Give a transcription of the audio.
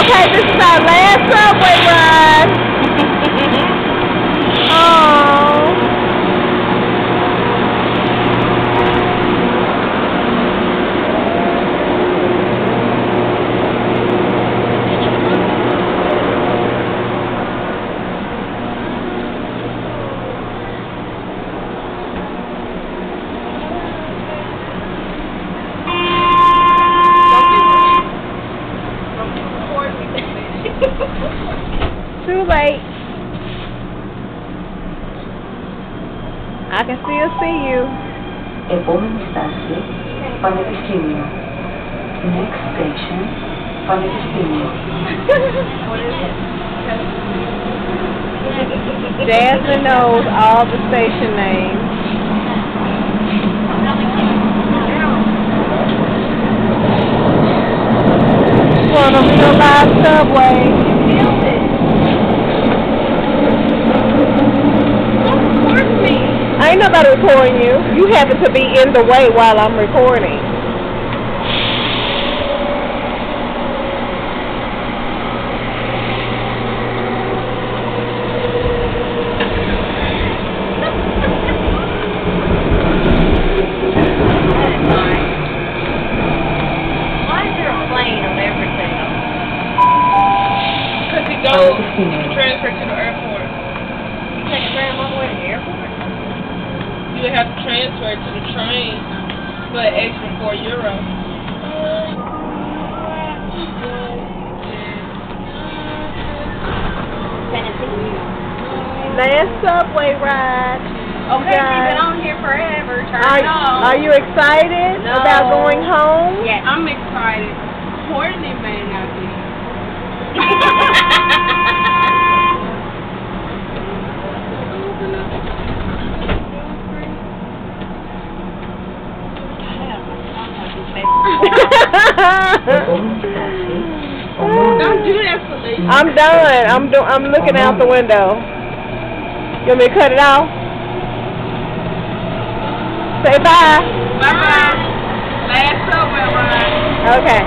Okay, this is our last subway ride. Oh. Too late. I can still see you. Επόμενη στάση, Πανεπιστήμιο. Next station, Πανεπιστήμιο. Jasmine knows all the station names. One of the live subway. Ain't nobody recording you. You happen to be in the way while I'm recording. Why is there a plane on everything? Because it goes transfer to the airport. You take a tram all the way to the airport? You would have to transfer to the train for an extra €4. Last subway ride. Okay, you've been on here forever. Turn it off. Are you excited about going home? Yes. I'm excited. Courtney may not be. Don't do that, Felicia. I'm done. I'm looking out the window. You want me to cut it off? Say bye. Bye-bye. Last subway ride. Okay.